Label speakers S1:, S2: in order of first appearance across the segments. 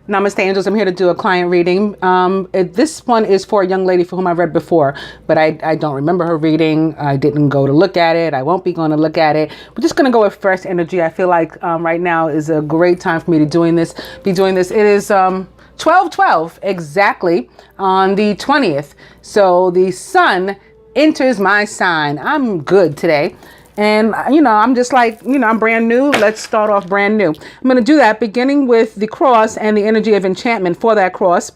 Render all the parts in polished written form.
S1: Namaste, angels. I'm here to do a client reading. This one is for a young lady for whom I've read before, but I don't remember her reading. I didn't go to look at it. I won't be going to look at it. We're just going to go with fresh energy. I feel like right now is a great time for me to be doing this. It is 12/12 exactly on the 20th. So the sun enters my sign. I'm good today. And, I'm just like, I'm brand new. Let's start off brand new. I'm going to do that beginning with the cross and the energy of enchantment for that cross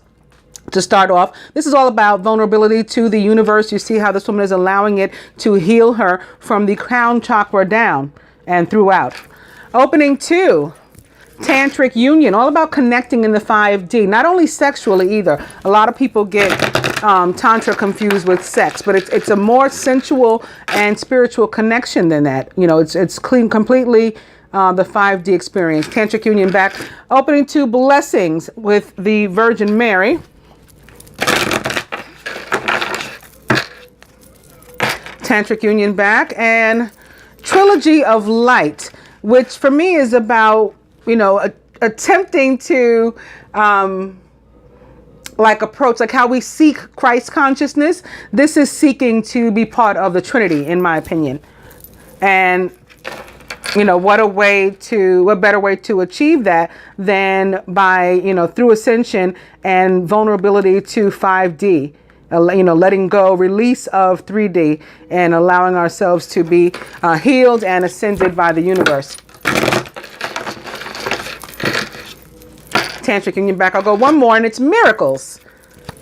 S1: to start off. This is all about vulnerability to the universe. You see how this woman is allowing it to heal her from the crown chakra down and throughout. Opening 2. Tantric union, all about connecting in the 5D, not only sexually either. A lot of people get tantra confused with sex, but it's a more sensual and spiritual connection than that. It's clean, completely the 5D experience. Tantric union back. Opening 2, blessings with the Virgin Mary. Tantric union back, and trilogy of light, which for me is about attempting to approach, like how we seek Christ consciousness. This is seeking to be part of the Trinity, in my opinion. And what better way to achieve that than by, through ascension and vulnerability to 5D, letting go, release of 3D, and allowing ourselves to be healed and ascended by the universe. Tantric union back. I'll go one more, and it's miracles.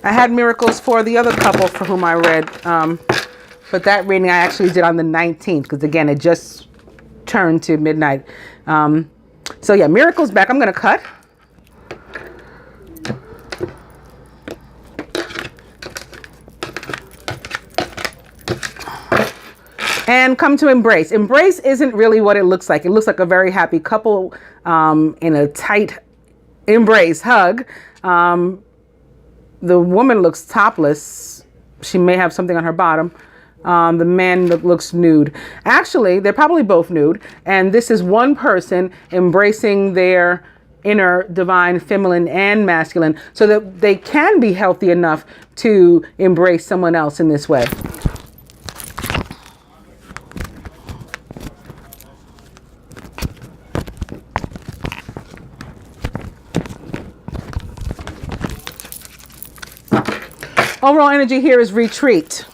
S1: I had miracles for the other couple for whom I read, but that reading I actually did on the 19th because again it just turned to midnight. So yeah, miracles back. I'm gonna cut. And come to embrace. Embrace isn't really what it looks like. It looks like a very happy couple in a tight embrace, hug. The woman looks topless. She may have something on her bottom. The man looks nude. Actually, they're probably both nude. And this is one person embracing their inner divine feminine and masculine so that they can be healthy enough to embrace someone else in this way. Overall energy here is retreat.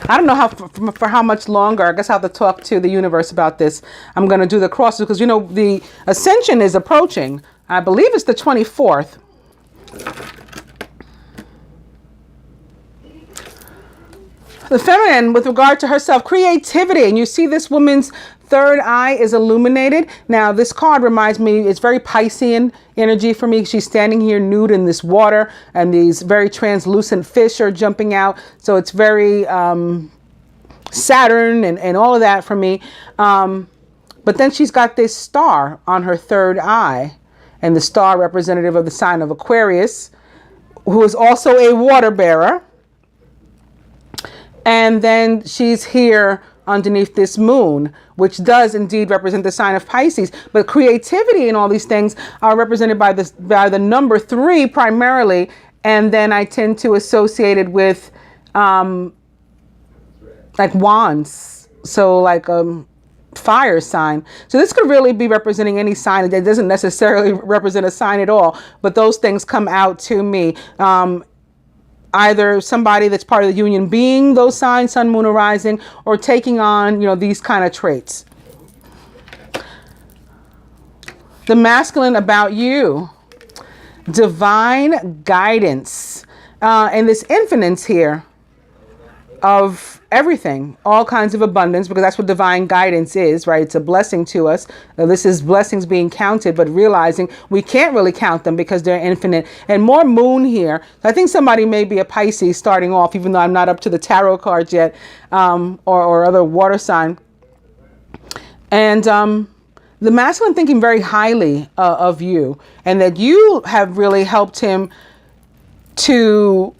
S1: I don't know for how much longer. I guess I'll have to talk to the universe about this. I'm going to do the crosses because, the ascension is approaching. I believe it's the 24th. The feminine, with regard to herself, creativity. And you see this woman's third eye is illuminated. Now, this card reminds me, it's very Piscean energy for me. She's standing here nude in this water, and these very translucent fish are jumping out. So it's very Saturn and all of that for me. But then she's got this star on her third eye, and the star representative of the sign of Aquarius, who is also a water bearer. And then she's here underneath this moon, which does indeed represent the sign of Pisces. But creativity and all these things are represented by the number 3 primarily. And then I tend to associate it with like wands. So like fire sign. So this could really be representing any sign. It doesn't necessarily represent a sign at all, but those things come out to me. Either somebody that's part of the union being those signs, sun, moon, or rising, or taking on, these kind of traits. The masculine about you. Divine guidance. And this infinite here of everything, all kinds of abundance, because that's what divine guidance is, right? It's a blessing to us. This is blessings being counted, but realizing we can't really count them because they're infinite. And more moon here. I think somebody may be a Pisces starting off, even though I'm not up to the tarot cards yet, or other water sign. And the masculine thinking very highly of you, and that you have really helped him to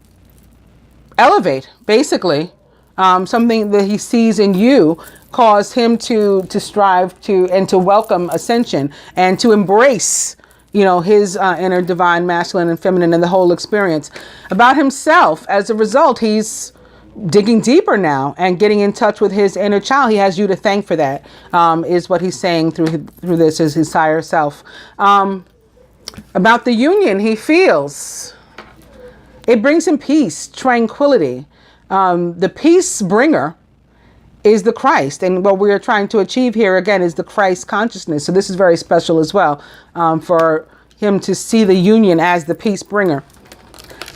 S1: elevate, basically. Something that he sees in you caused him to strive to and to welcome ascension and to embrace, his inner divine masculine and feminine and the whole experience. About himself, as a result, he's digging deeper now and getting in touch with his inner child. He has you to thank for that, is what he's saying through this, is his higher self. About the union he feels, it brings him peace, tranquility. The peace bringer is the Christ. And what we are trying to achieve here, again, is the Christ consciousness. So this is very special as well, for him to see the union as the peace bringer.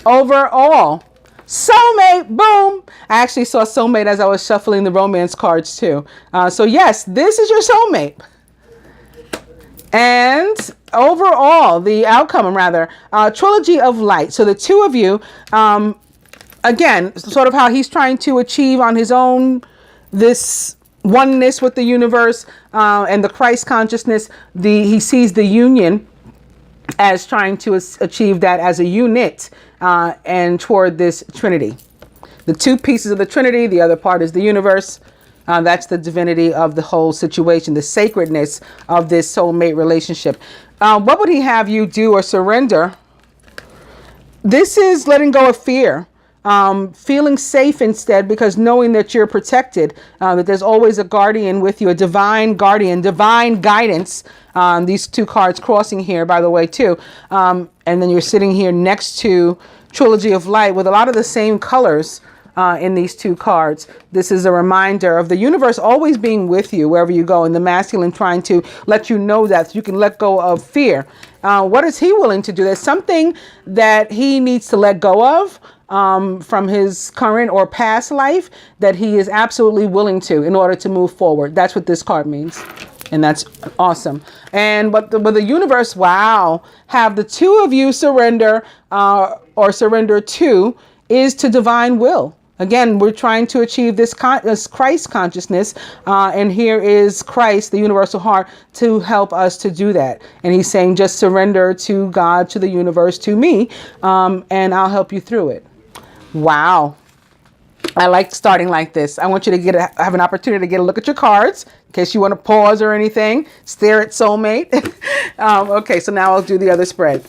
S1: Overall, soulmate, boom. I actually saw soulmate as I was shuffling the romance cards too. So yes, this is your soulmate. And overall, the outcome, rather, trilogy of light. So the two of you, again, sort of how he's trying to achieve on his own this oneness with the universe and the Christ consciousness. He sees the union as trying to achieve that as a unit and toward this Trinity. The two pieces of the Trinity, the other part is the universe. That's the divinity of the whole situation, the sacredness of this soulmate relationship. What would he have you do or surrender? This is letting go of fear. Feeling safe instead, because knowing that you're protected, that there's always a guardian with you, a divine guardian, divine guidance. These two cards crossing here, by the way, too. And then you're sitting here next to Trilogy of Light with a lot of the same colors in these two cards. This is a reminder of the universe always being with you wherever you go, and the masculine trying to let you know that you can let go of fear. What is he willing to do? There's something that he needs to let go of from his current or past life that he is absolutely willing to in order to move forward. That's what this card means. And that's awesome. And but the universe, wow, have the two of you surrender or surrender to is to divine will. Again, we're trying to achieve this Christ consciousness, and here is Christ, the universal heart, to help us to do that. And he's saying, just surrender to God, to the universe, to me, and I'll help you through it. Wow. I like starting like this. I want you to have an opportunity to get a look at your cards in case you want to pause or anything. Stare at soulmate. Okay, so now I'll do the other spread.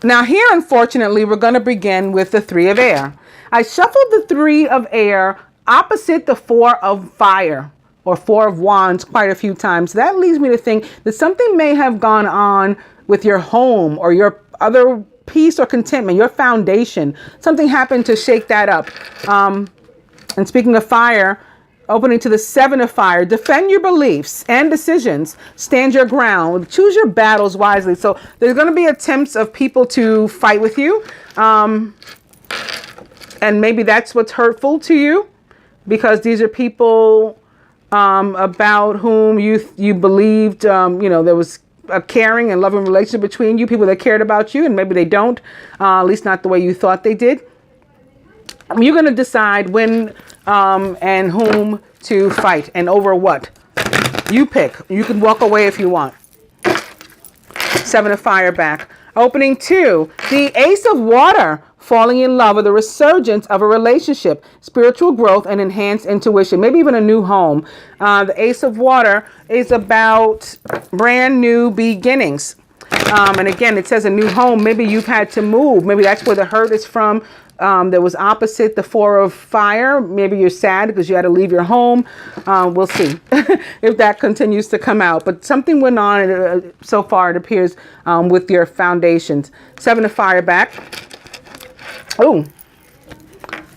S1: Now here, unfortunately, we're going to begin with the Three of Air. I shuffled the Three of Air opposite the Four of Fire or Four of Wands quite a few times. That leads me to think that something may have gone on with your home or your other peace or contentment, your foundation. Something happened to shake that up. And speaking of fire, opening to the Seven of Fire, defend your beliefs and decisions, stand your ground, choose your battles wisely. So there's going to be attempts of people to fight with you. And maybe that's what's hurtful to you, because these are people about whom you believed, there was a caring and loving relationship between you, people that cared about you, and maybe they don't, at least not the way you thought they did. You're going to decide when and whom to fight and over what. You pick. You can walk away if you want. Seven of Fire back. Opening two, the Ace of Water, falling in love with a resurgence of a relationship, spiritual growth, and enhanced intuition, maybe even a new home. The Ace of Water is about brand new beginnings. And again, it says a new home. Maybe you've had to move. Maybe that's where the hurt is from. That was opposite the Four of Fire. Maybe you're sad because you had to leave your home. We'll see if that continues to come out. But something went on so far, it appears, with your foundations. Seven of Fire back. Oh,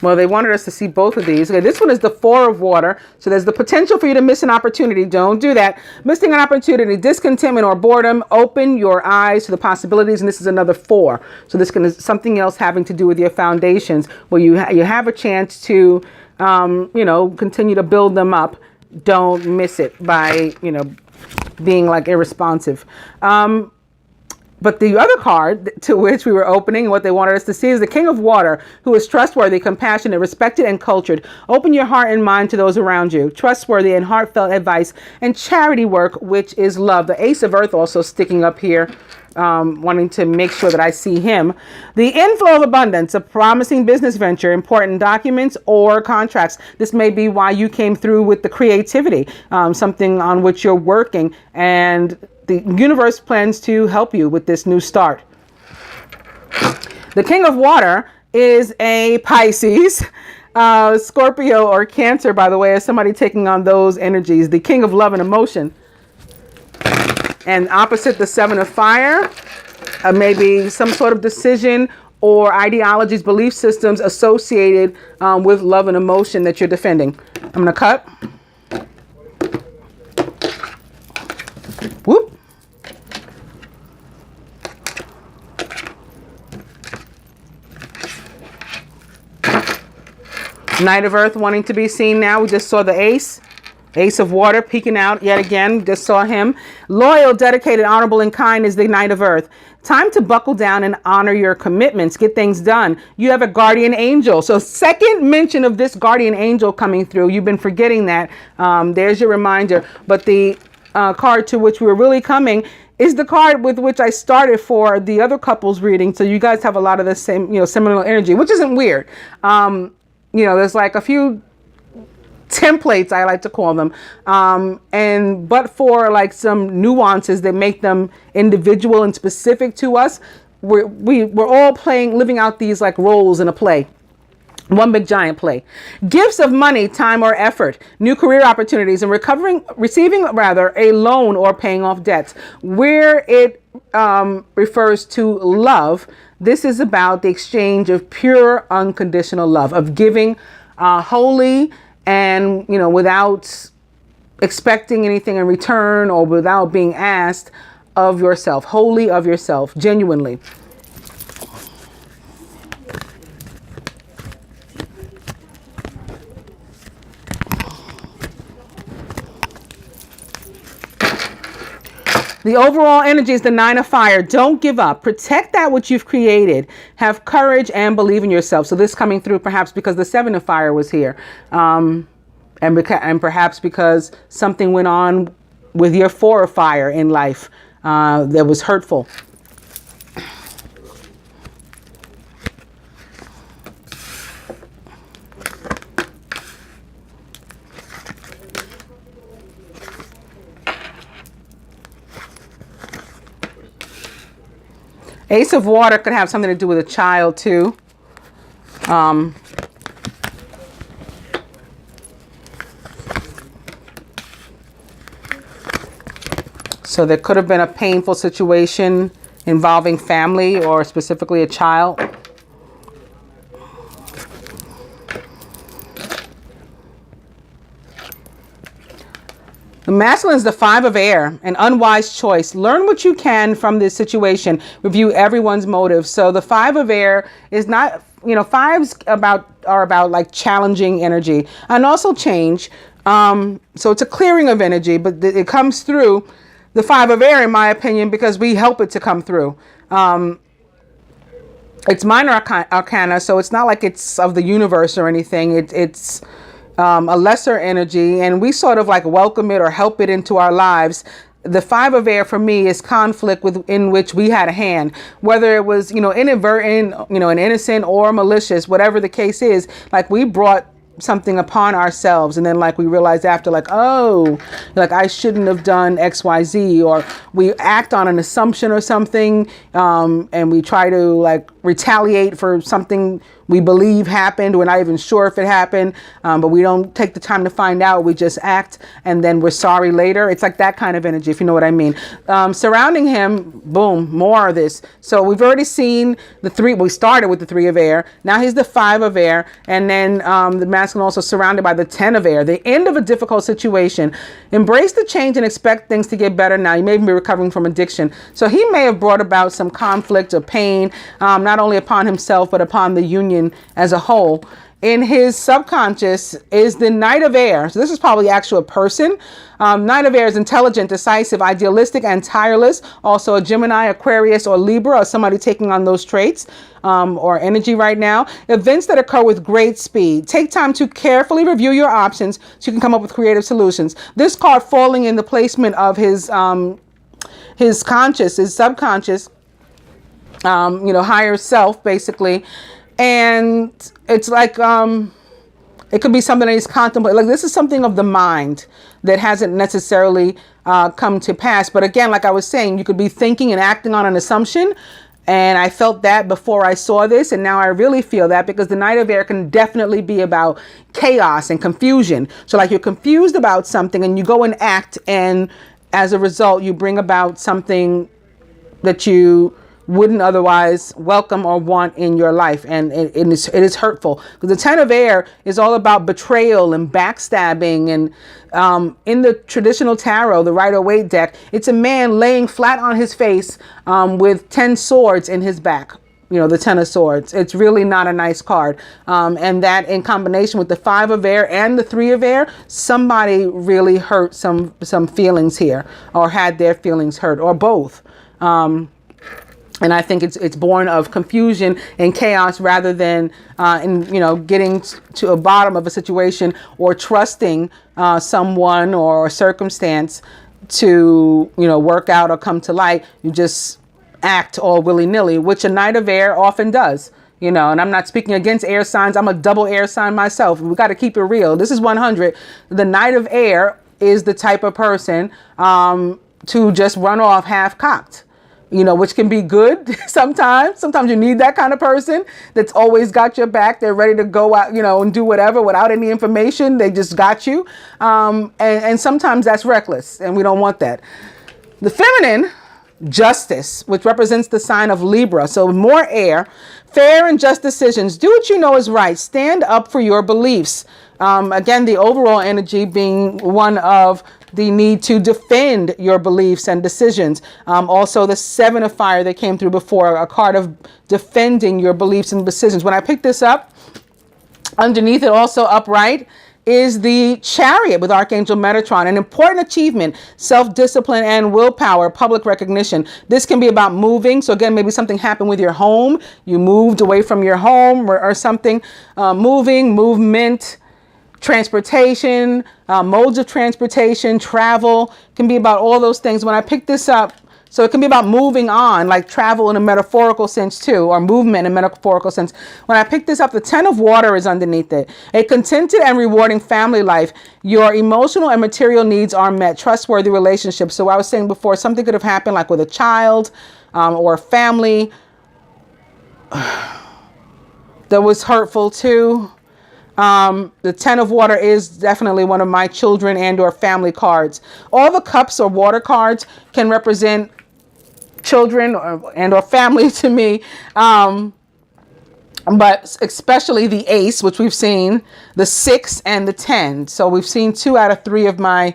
S1: well, they wanted us to see both of these. Okay, this one is the Four of Water. So there's the potential for you to miss an opportunity. Don't do that. Missing an opportunity, discontentment or boredom. Open your eyes to the possibilities. And this is another four. So this is something else having to do with your foundations, where you have a chance to, continue to build them up. Don't miss it by, being like irresponsive. But the other card to which we were opening, what they wanted us to see, is the King of Water, who is trustworthy, compassionate, respected, and cultured. Open your heart and mind to those around you. Trustworthy and heartfelt advice and charity work, which is love. The Ace of Earth also sticking up here, wanting to make sure that I see him. The inflow of abundance, a promising business venture, important documents or contracts. This may be why you came through with the creativity, something on which you're working, and the universe plans to help you with this new start. The King of Water is a Pisces, Scorpio, or Cancer, by the way, as somebody taking on those energies. The King of Love and Emotion. And opposite the Seven of Fire, maybe some sort of decision or ideologies, belief systems associated with love and emotion that you're defending. I'm going to cut. Whoop. Knight of Earth wanting to be seen now. We just saw the Ace. Ace of Water peeking out yet again. Just saw him. Loyal, dedicated, honorable, and kind is the Knight of Earth. Time to buckle down and honor your commitments. Get things done. You have a guardian angel. So second mention of this guardian angel coming through. You've been forgetting that. There's your reminder. But the card to which we were really coming is the card with which I started for the other couples reading. So you guys have a lot of the same, similar energy, which isn't weird. There's like a few templates, I like to call them, but for like some nuances that make them individual and specific to us, we're all living out these like roles in a play. One big giant play. Gifts of money, time, or effort, new career opportunities, and receiving a loan or paying off debts. Where it refers to love, this is about the exchange of pure, unconditional love, of giving wholly and, without expecting anything in return or without being asked, of yourself, wholly of yourself, genuinely. The overall energy is the Nine of Fire. Don't give up. Protect that which you've created. Have courage and believe in yourself. So this coming through perhaps because the Seven of Fire was here. And perhaps because something went on with your Four of Fire in life that was hurtful. Ace of Water could have something to do with a child too. So there could have been a painful situation involving family or specifically a child. The masculine is the Five of Air, an unwise choice. Learn what you can from this situation. Review everyone's motives. So the Five of Air is not, fives are about like challenging energy and also change. So it's a clearing of energy, but it comes through the Five of Air, in my opinion, because we help it to come through. It's minor arcana, so it's not like it's of the universe or anything. It's a lesser energy, and we sort of like welcome it or help it into our lives. The Five of Air for me is conflict in which we had a hand, whether it was, inadvertent, an innocent or malicious, whatever the case is, like we brought something upon ourselves, and then like we realized after, like, oh, like I shouldn't have done XYZ, or we act on an assumption or something, and we try to like retaliate for something we believe happened. We're not even sure if it happened, but we don't take the time to find out. We just act, and then we're sorry later. It's like that kind of energy, if you know what I mean. Surrounding him, boom, more of this. So we've already seen the three. We started with the Three of Air. Now he's the Five of Air, and then the masculine also surrounded by the Ten of Air. The end of a difficult situation. Embrace the change and expect things to get better now. You may even be recovering from addiction. So he may have brought about some conflict or pain, not only upon himself, but upon the union as a whole. in his subconscious is the Knight of Air. So this is probably actually a person. Knight of Air is intelligent, decisive, idealistic, and tireless. Also a Gemini, Aquarius, or Libra, or somebody taking on those traits or energy right now. Events that occur with great speed. Take time to carefully review your options so you can come up with creative solutions. This card falling in the placement of his conscious, his subconscious, higher self, basically. And it's like, it could be something that he's contemplating. Like, this is something of the mind that hasn't necessarily come to pass. But again, like I was saying, you could be thinking and acting on an assumption. And I felt that before I saw this. And now I really feel that, because the Knight of Air can definitely be about chaos and confusion. So like, you're confused about something and you go and act. And as a result, you bring about something that you wouldn't otherwise welcome or want in your life. And it is hurtful, because the Ten of Air is all about betrayal and backstabbing. And in the traditional tarot, the Rider-Waite deck, it's a man laying flat on his face with 10 swords in his back. The 10 of Swords. It's really not a nice card. And that, in combination with the 5 of Air and the 3 of Air, somebody really hurt some feelings here, or had their feelings hurt, or both. And I think it's born of confusion and chaos, rather than getting to a bottom of a situation, or trusting someone or a circumstance to work out or come to light. You just act all willy-nilly, which a Knight of Air often does. And I'm not speaking against air signs. I'm a double air sign myself. We got to keep it real. This is 100. The Knight of Air is the type of person to just run off half-cocked. Which can be good sometimes. Sometimes you need that kind of person that's always got your back. They're ready to go out, and do whatever without any information. They just got you. And sometimes that's reckless, and we don't want that. The feminine, Justice, which represents the sign of Libra. So more air, fair and just decisions. Do what you know is right. Stand up for your beliefs. Again, the overall energy being one of the need to defend your beliefs and decisions. Also, the 7 of Fire that came through before, a card of defending your beliefs and decisions. When I picked this up, underneath it, also upright, is the Chariot with Archangel Metatron. An important achievement, self-discipline and willpower, public recognition. This can be about moving. So again, maybe something happened with your home. You moved away from your home or something. Movement, transportation, modes of transportation, travel. Can be about all those things. When I picked this up, so it can be about moving on, like travel in a metaphorical sense too, or movement in a metaphorical sense. When I picked this up, the 10 of Water is underneath it. A contented and rewarding family life. Your emotional and material needs are met. Trustworthy relationships. So I was saying before, something could have happened like with a child or a family that was hurtful too. The 10 of Water is definitely one of my children and or family cards. All the cups or water cards can represent children and or family to me. But especially the Ace, which we've seen, the 6 and the 10. So we've seen 2 out of 3 of my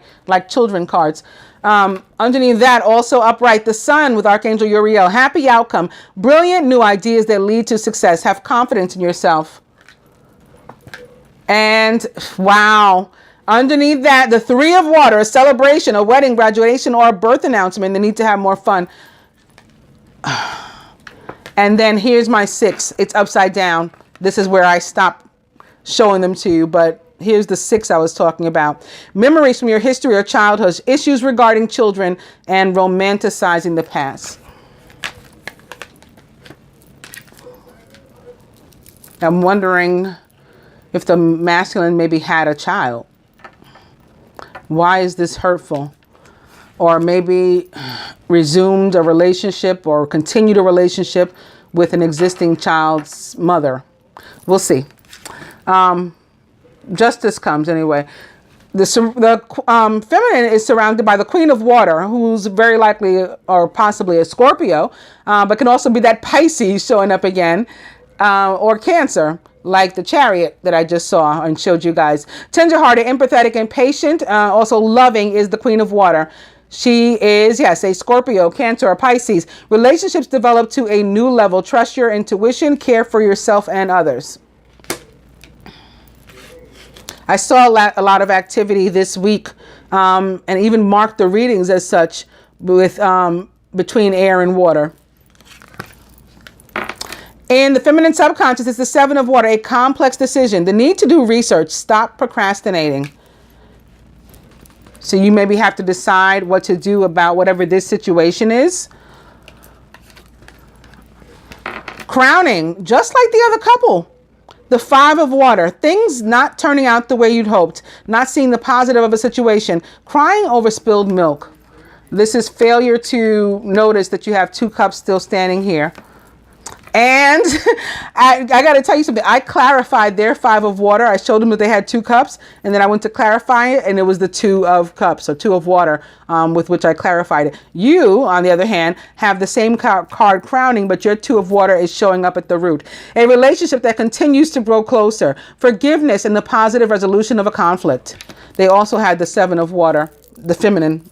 S1: children cards. Underneath that, also upright, the Sun with Archangel Uriel. Happy outcome. Brilliant new ideas that lead to success. Have confidence in yourself. And wow, underneath that, the 3 of Water, a celebration, a wedding, graduation, or a birth announcement. They need to have more fun. And then here's my 6. It's upside down. This is where I stopped showing them to you, but here's the 6 I was talking about. Memories from your history or childhood, issues regarding children, and romanticizing the past. I'm wondering if the masculine maybe had a child. Why is this hurtful? Or maybe resumed a relationship or continued a relationship with an existing child's mother. We'll see. Justice comes anyway. The feminine is surrounded by the Queen of Water, who's very likely or possibly a Scorpio, but can also be that Pisces showing up again, or Cancer, like the Chariot that I just saw and showed you guys. Tenderhearted, empathetic, and patient. Also loving is the Queen of Water. She is, yes, a Scorpio, Cancer, or Pisces. Relationships develop to a new level. Trust your intuition. Care for yourself and others. I saw a lot of activity this week, and even marked the readings as such with between air and water. In the feminine subconscious, it's the Seven of Water, a complex decision. The need to do research. Stop procrastinating. So you maybe have to decide what to do about whatever this situation is. Crowning, just like the other couple. The Five of Water, things not turning out the way you'd hoped, not seeing the positive of a situation, crying over spilled milk. This is failure to notice that you have 2 cups still standing here. And I got to tell you something. I clarified their 5 of water. I showed them that they had 2 cups, and then I went to clarify it, and it was the 2 of cups, or 2 of water, with which I clarified it. You, on the other hand, have the same card crowning, but your 2 of water is showing up at the root. A relationship that continues to grow closer. Forgiveness and the positive resolution of a conflict. They also had the 7 of water, the feminine,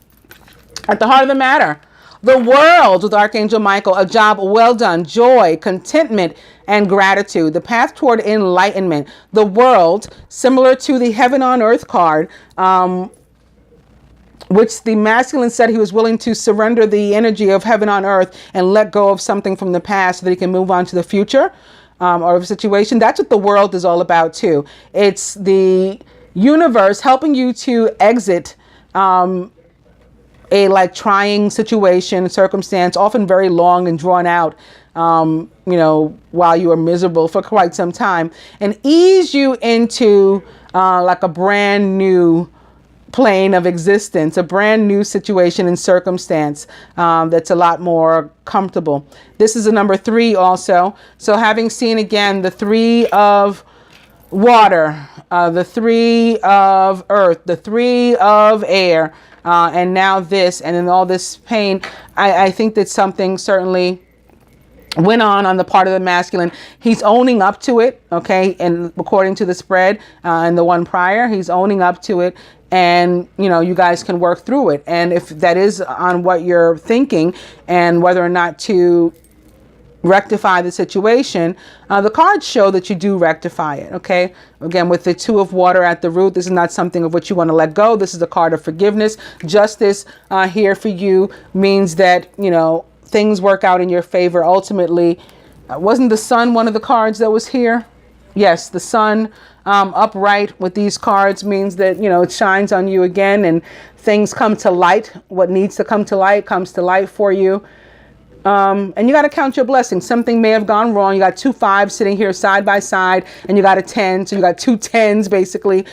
S1: at the heart of the matter. The world with Archangel Michael, a job well done, joy, contentment, and gratitude. The path toward enlightenment. The world, similar to the heaven on earth card, which the masculine said he was willing to surrender the energy of heaven on earth and let go of something from the past so that he can move on to the future or a situation. That's what the world is all about too. It's the universe helping you to exit a trying situation, circumstance, often very long and drawn out, while you are miserable for quite some time, and ease you into like a brand new plane of existence, a brand new situation and circumstance that's a lot more comfortable. This is a number 3 also. So having seen again the 3 of water, the 3 of earth, the 3 of air, and now this, and then all this pain, I think that something certainly went on the part of the masculine. He's owning up to it, okay? And according to the spread and the one prior, he's owning up to it. And, you guys can work through it. And if that is on what you're thinking and whether or not to rectify the situation, the cards show that you do rectify it. Okay, again, with the 2 of water at the root, this is not something of which you want to let go. This is the card of forgiveness. Justice here for you means that things work out in your favor ultimately. Wasn't the sun one of the cards that was here? Yes, the sun upright with these cards means that it shines on you again and things come to light. What needs to come to light comes to light for you. And you got to count your blessings. Something may have gone wrong. You got 2 5s sitting here side by side, and you got a 10. So you got 2 10s basically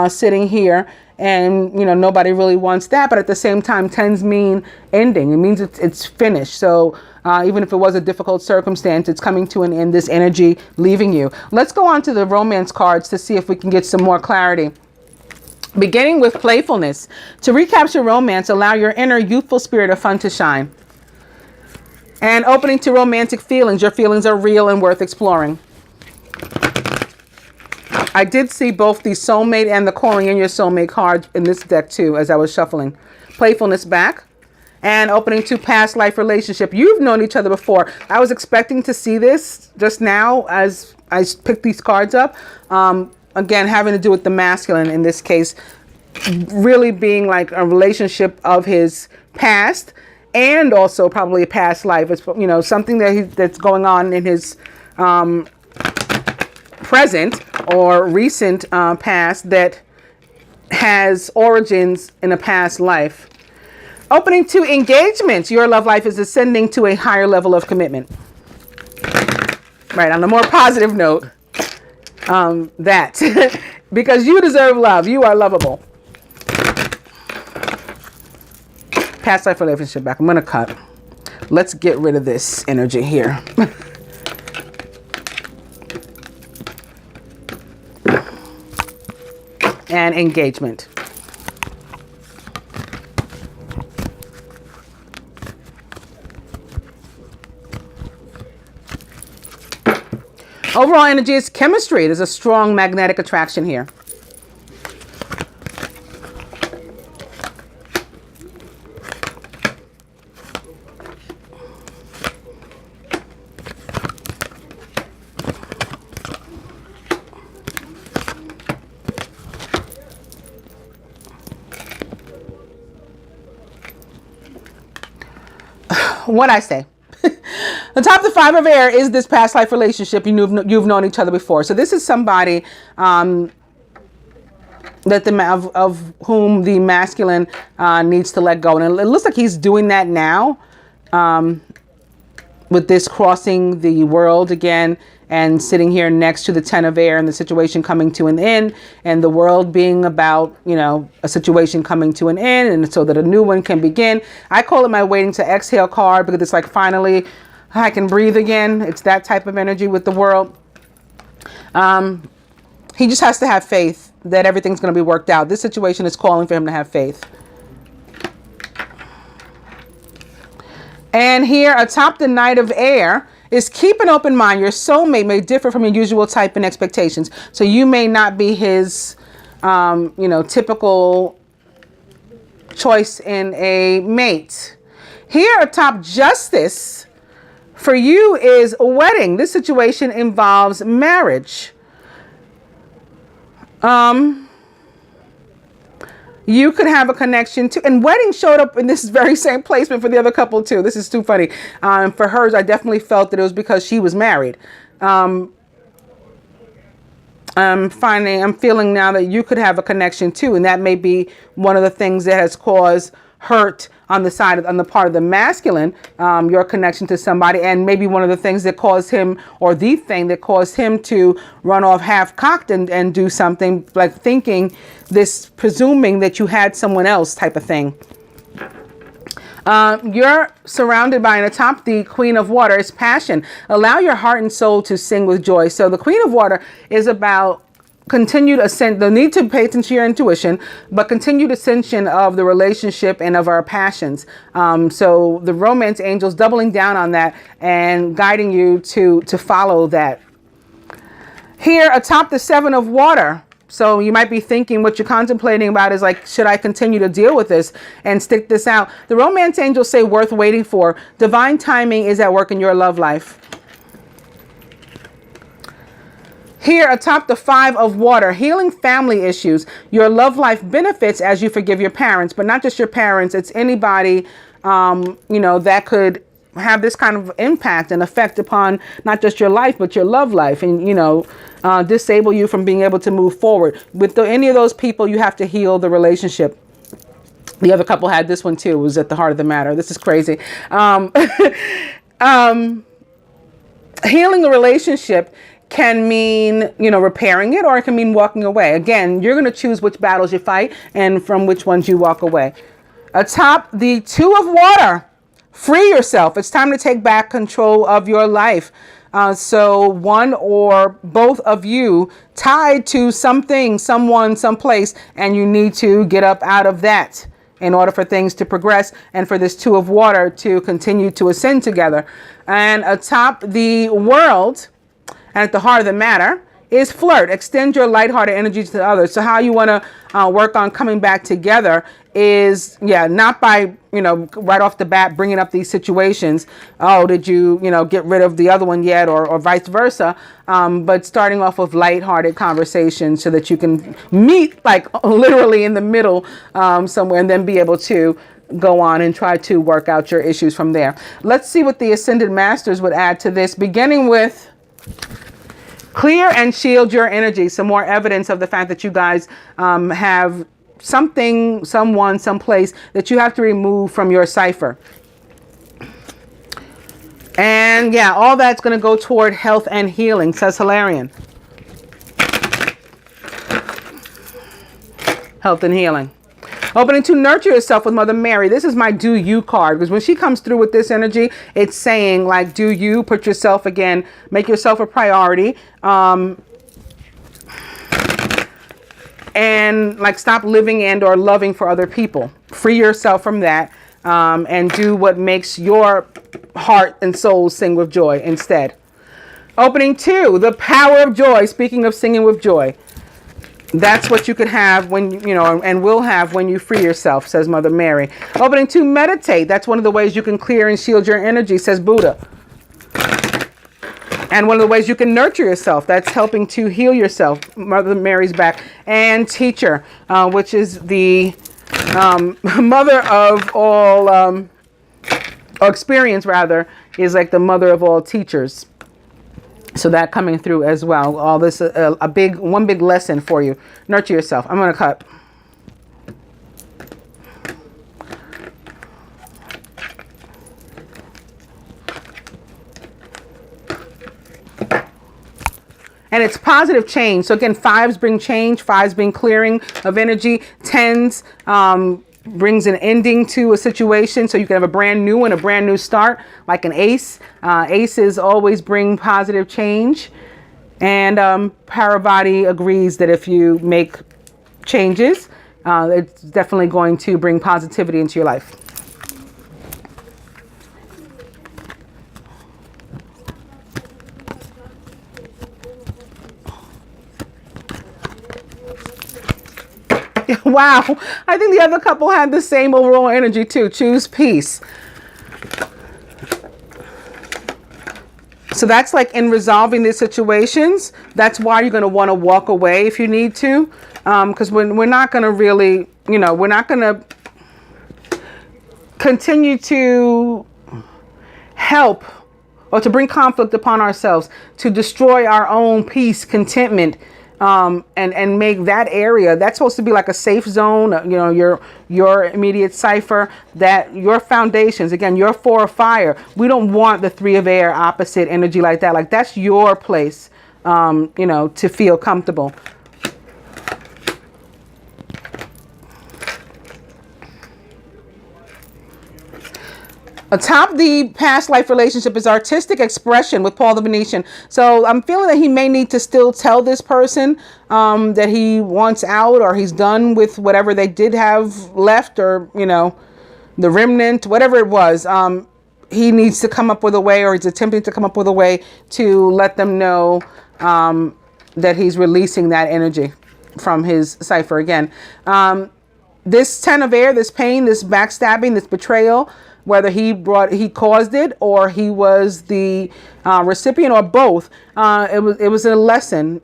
S1: sitting here. And, nobody really wants that. But at the same time, 10s mean ending. It means it's finished. So even if it was a difficult circumstance, it's coming to an end, this energy leaving you. Let's go on to the romance cards to see if we can get some more clarity. Beginning with playfulness. To recapture romance, allow your inner youthful spirit of fun to shine. And opening to romantic feelings. Your feelings are real and worth exploring. I did see both the soulmate and the calling in your soulmate cards in this deck too as I was shuffling. Playfulness back. And opening to past life relationship. You've known each other before. I was expecting to see this just now as I picked these cards up. Again, having to do with the masculine in this case. Really being like a relationship of his past. And also probably a past life. It's something that's going on in his present or recent past that has origins in a past life. Opening to engagements. Your love life is ascending to a higher level of commitment. Right, on a more positive note, that because you deserve love. You are lovable. Past life relationship back. I'm going to cut. Let's get rid of this energy here. And engagement. Overall energy is chemistry. There's a strong magnetic attraction here. what I say. The top of the 5 of air is this past life relationship. You've known each other before. So this is somebody that of whom the masculine needs to let go. And it looks like he's doing that now with this crossing the world again and sitting here next to the 10 of air and the situation coming to an end, and the world being about, you know, a situation coming to an end, and so that a new one can begin. I call it my waiting to exhale card, because it's like, finally I can breathe again. It's that type of energy with the world. He just has to have faith that everything's going to be worked out. This situation is calling for him to have faith. And here atop the Knight of Air is keep an open mind. Your soulmate may differ from your usual type and expectations. So you may not be his, you know, typical choice in a mate. Here atop Justice for you is a wedding. This situation involves marriage. You could have a connection to, and wedding showed up in this very same placement for the other couple too. This is too funny. For hers, I definitely felt that it was because she was married. I'm feeling now that you could have a connection too, and that may be one of the things that has caused hurt on the part of the masculine, your connection to somebody, and maybe one of the things that caused him, or the thing that caused him to run off half-cocked and do something, like presuming that you had someone else type of thing. You're surrounded by, and atop the Queen of Water is passion. Allow your heart and soul to sing with joy. So the Queen of Water is about continued ascent, the need to pay attention to your intuition, but continued ascension of the relationship and of our passions. So the romance angels doubling down on that and guiding you to follow that. Here atop the 7 of Water. So you might be thinking, what you're contemplating about is like, should I continue to deal with this and stick this out? The romance angels say worth waiting for. Divine timing is at work in your love life. Here atop the 5 of Water, healing family issues. Your love life benefits as you forgive your parents, but not just your parents. It's anybody, you know, that could have this kind of impact and effect upon not just your life, but your love life, and, you know, disable you from being able to move forward. With any of those people, you have to heal the relationship. The other couple had this one too. It was at the heart of the matter. This is crazy. Healing a relationship can mean, you know, repairing it, or it can mean walking away. Again, you're going to choose which battles you fight and from which ones you walk away. Atop the 2 of Water, free yourself. It's time to take back control of your life. So one or both of you tied to something, someone, someplace, and you need to get up out of that in order for things to progress and for this 2 of Water to continue to ascend together. And atop the World, and at the heart of the matter, is flirt. Extend your lighthearted energy to others. So how you want to work on coming back together is, not by, right off the bat, bringing up these situations. Oh, did you, get rid of the other one yet, or vice versa. But starting off with lighthearted conversations so that you can meet like literally in the middle somewhere, and then be able to go on and try to work out your issues from there. Let's see what the Ascended Masters would add to this, beginning with clear and shield your energy. Some more evidence of the fact that you guys have something, someone, someplace that you have to remove from your cipher. And all that's going to go toward health and healing, says Hilarion. Health and healing. Opening to nurture yourself with Mother Mary. This is my do you card, because when she comes through with this energy, it's saying like, do you put yourself again, make yourself a priority, and like stop living and or loving for other people. Free yourself from that, and do what makes your heart and soul sing with joy instead. Opening 2, the power of joy. Speaking of singing with joy. That's what you could have when, and will have when you free yourself, says Mother Mary. Opening 2, meditate. That's one of the ways you can clear and shield your energy, says Buddha. And one of the ways you can nurture yourself, that's helping to heal yourself, Mother Mary's back. And teacher, which is the mother of all or experience rather, is like the mother of all teachers. So that coming through as well. All this, one big lesson for you. Nurture yourself. I'm going to cut. And it's positive change. So again, 5s bring change. 5s bring clearing of energy. 10s brings an ending to a situation. So you can have a brand new one, a brand new start, like an ace. Aces always bring positive change. And Parvati agrees that if you make changes, it's definitely going to bring positivity into your life. Wow, I think the other couple had the same overall energy too. Choose peace. So that's like in resolving these situations, that's why you're going to want to walk away if you need to. Because we're not going to really, we're not going to continue to help or to bring conflict upon ourselves, to destroy our own peace, contentment, and make that area that's supposed to be like a safe zone, your immediate cipher, that your foundations, again, your 4 of fire. We don't want the 3 of air, opposite energy like that. Like that's your place, to feel comfortable. Atop the past life relationship is artistic expression with Paul the Venetian. So I'm feeling that he may need to still tell this person that he wants out, or he's done with whatever they did have left, or, the remnant, whatever it was. He needs to come up with a way, or he's attempting to come up with a way to let them know that he's releasing that energy from his cipher again. This 10 of air, this pain, this backstabbing, this betrayal, whether he caused it or he was the recipient, or both, it was a lesson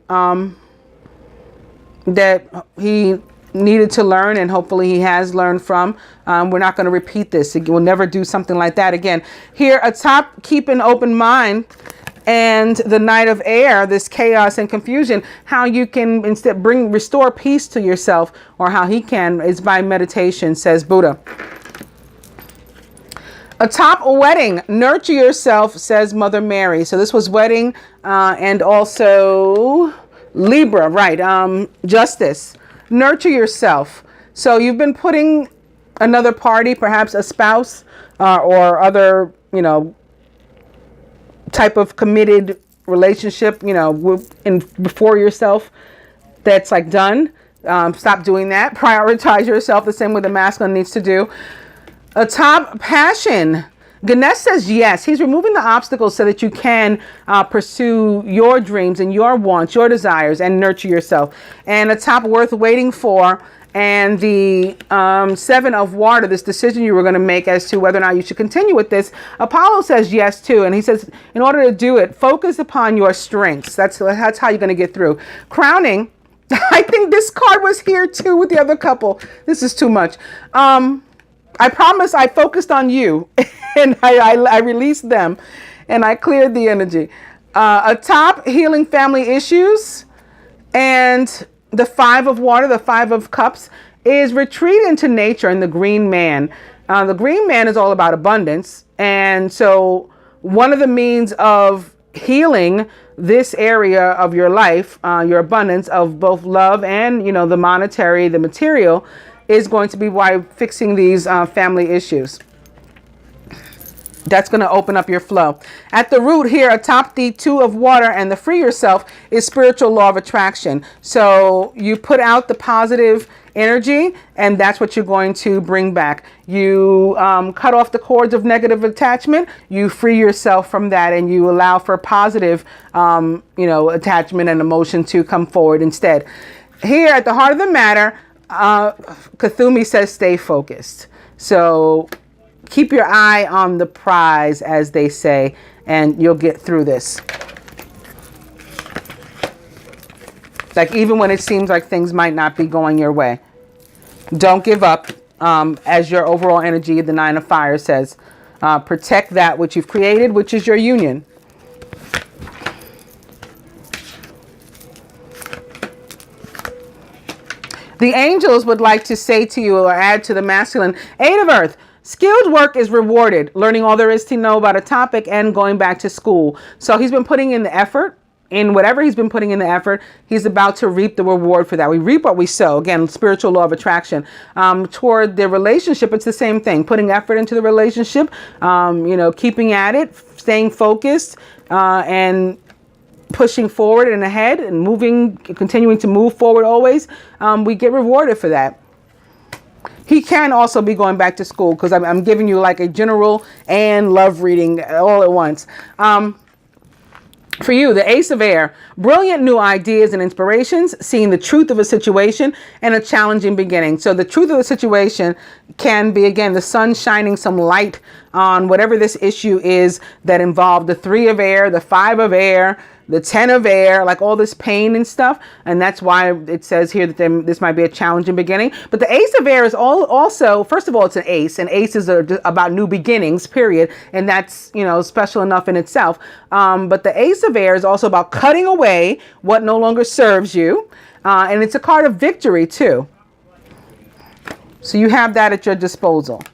S1: that he needed to learn, and hopefully he has learned from. We're not going to repeat this. We'll never do something like that again. Here atop, keep an open mind, and the Knight of Air, this chaos and confusion, how you can instead restore peace to yourself, or how he can, is by meditation, says Buddha. Atop wedding, nurture yourself, says Mother Mary. So this was wedding, and also Libra, right? Justice. Nurture yourself. So you've been putting another party, perhaps a spouse, or other, type of committed relationship, before yourself. That's like done. Stop doing that. Prioritize yourself the same way the masculine needs to do. Atop passion, Ganesh says yes. He's removing the obstacles so that you can pursue your dreams and your wants, your desires, and nurture yourself. And atop worth waiting for, and the 7 of water, this decision you were going to make as to whether or not you should continue with this, Apollo says yes too. And he says, in order to do it, focus upon your strengths. That's how you're going to get through. Crowning, I think this card was here too with the other couple. This is too much. I promise I focused on you, and I released them, and I cleared the energy. Atop healing family issues, and the 5 of water, the 5 of cups, is retreat into nature and the green man. The green man is all about abundance. And so one of the means of healing this area of your life, your abundance of both love and, the monetary, the material, is going to be by fixing these family issues. That's going to open up your flow. At the root here, atop the 2 of water and the free yourself, is spiritual law of attraction. So you put out the positive energy, and that's what you're going to bring back. You cut off the cords of negative attachment. You free yourself from that, and you allow for positive, attachment and emotion to come forward instead. Here at the heart of the matter, Kathumi says stay focused. So keep your eye on the prize, as they say, and you'll get through this. Like, even when it seems like things might not be going your way, don't give up, as your overall energy, the 9 of fire says. Protect that which you've created, which is your union. The angels would like to say to you, or add to the masculine, Eight of Earth. Skilled work is rewarded. Learning all there is to know about a topic and going back to school. So he's been putting in the effort. In whatever he's been putting in the effort, he's about to reap the reward for that. We reap what we sow. Again, spiritual law of attraction. Toward the relationship, it's the same thing. Putting effort into the relationship, keeping at it, staying focused, and pushing forward and ahead and moving, continuing to move forward always. We get rewarded for that. He can also be going back to school, because I'm giving you like a general and love reading all at once. For you, the Ace of Air, brilliant new ideas and inspirations, seeing the truth of a situation and a challenging beginning. So the truth of the situation can be, again, the sun shining some light on whatever this issue is that involved the 3 of air, the 5 of air, the 10 of air, like all this pain and stuff. And that's why it says here that this might be a challenging beginning. But the Ace of Air is also, first of all, it's an ace, and aces are about new beginnings, period. And that's, special enough in itself. But the Ace of Air is also about cutting away what no longer serves you. And it's a card of victory too. So you have that at your disposal.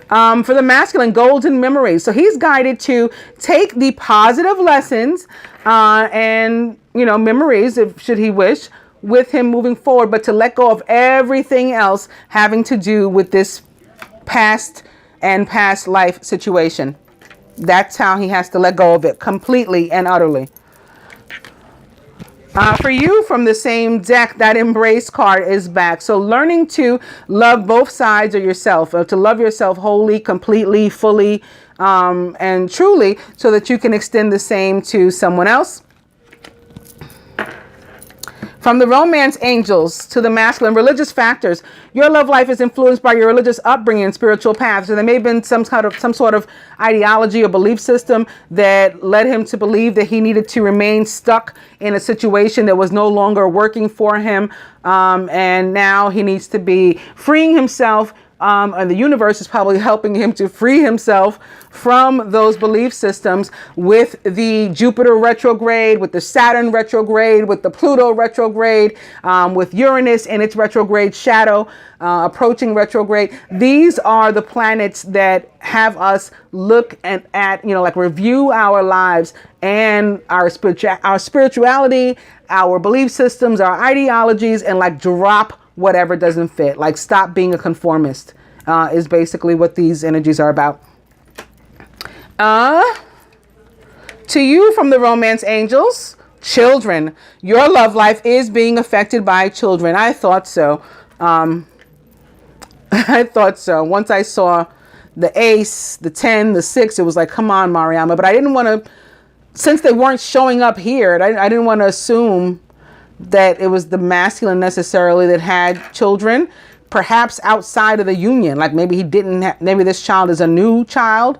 S1: For the masculine, golden memories. So he's guided to take the positive lessons and, memories, should he wish, with him moving forward, but to let go of everything else having to do with this past life situation. That's how he has to let go of it completely and utterly. For you, from the same deck, that embrace card is back. So learning to love both sides of yourself, to love yourself wholly, completely, fully, and truly, so that you can extend the same to someone else. From the romance angels to the masculine, religious factors. Your love life is influenced by your religious upbringing and spiritual path. So there may have been some sort of ideology or belief system that led him to believe that he needed to remain stuck in a situation that was no longer working for him. And now he needs to be freeing himself. And the universe is probably helping him to free himself from those belief systems with the Jupiter retrograde, with the Saturn retrograde, with the Pluto retrograde, with Uranus in its retrograde shadow, approaching retrograde. These are the planets that have us look at review our lives and our spirituality, our belief systems, our ideologies, and drop whatever doesn't fit. Stop being a conformist is basically what these energies are about. To you, from the romance angels, children. Your love life is being affected by children. I thought so. I thought so. Once I saw the ace, the 10, the 6, it was like, come on, Mariama. But I didn't want to, since they weren't showing up here, I didn't want to assume that it was the masculine necessarily that had children, perhaps outside of the union. Maybe he didn't maybe this child is a new child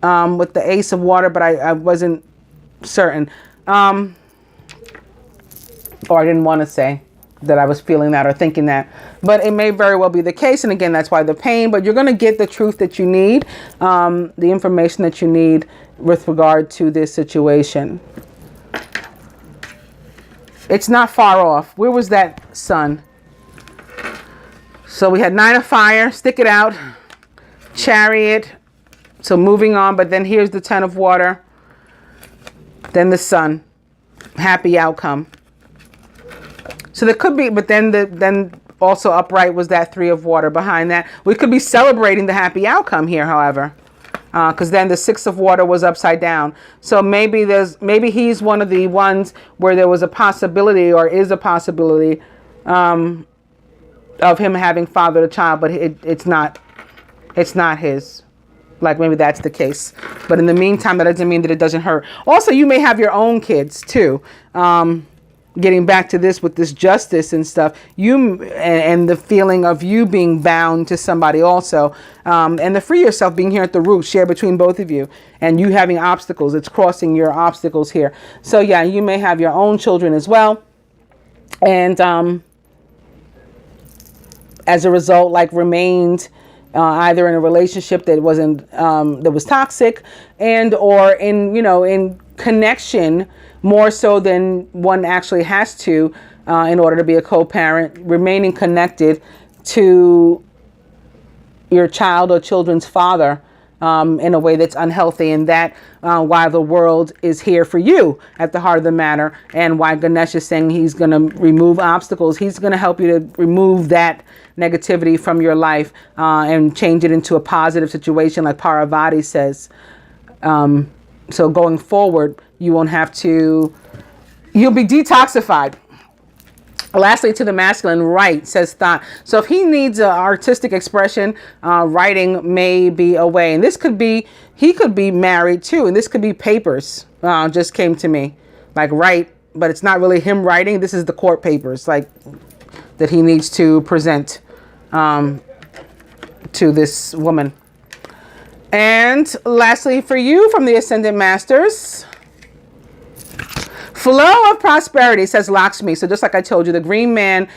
S1: with the ace of water, but I wasn't certain. Or I didn't want to say that I was feeling that or thinking that, but it may very well be the case. And again, that's why the pain, but you're going to get the truth that you need, the information that you need with regard to this situation. It's not far off. Where was that sun? So we had 9 of fire, stick it out, chariot. So moving on, but then here's the 10 of water. Then the sun, happy outcome. So there could be, but then also upright was that 3 of water behind that. We could be celebrating the happy outcome here, however. Because then the 6 of water was upside down. So maybe he's one of the ones where there was a possibility or is a possibility of him having fathered a child, but it's not his. Maybe that's the case. But in the meantime, that doesn't mean that it doesn't hurt. Also, you may have your own kids too. Getting back to this with this justice and stuff, and the feeling of you being bound to somebody also, and the free yourself being here at the root, share between both of you, and you having obstacles. It's crossing your obstacles here. So yeah, you may have your own children as well, and as a result, remained either in a relationship that wasn't that was toxic, and or in, you know, in connection more so than one actually has to, in order to be a co-parent, remaining connected to your child or children's father in a way that's unhealthy, and that why the world is here for you at the heart of the matter, and why Ganesh is saying he's going to remove obstacles. He's going to help you to remove that negativity from your life and change it into a positive situation, like Parvati says. So going forward, you won't have to, you'll be detoxified. Lastly, to the masculine, write, says thought. So if he needs artistic expression, writing may be a way. And this could be, he could be married too. And this could be papers, just came to me. Like write, but it's not really him writing. This is the court papers, like, that he needs to present to this woman. And lastly, for you, from the Ascendant Masters, flow of prosperity, says Lakshmi. So just like I told you, the green man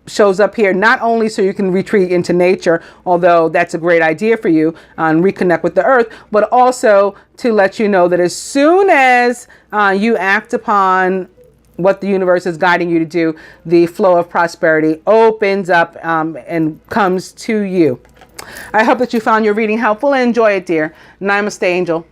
S1: shows up here not only so you can retreat into nature, although that's a great idea for you, and reconnect with the earth, but also to let you know that as soon as you act upon what the universe is guiding you to do, the flow of prosperity opens up and comes to you. I hope that you found your reading helpful and enjoy it, dear. Namaste, Angel.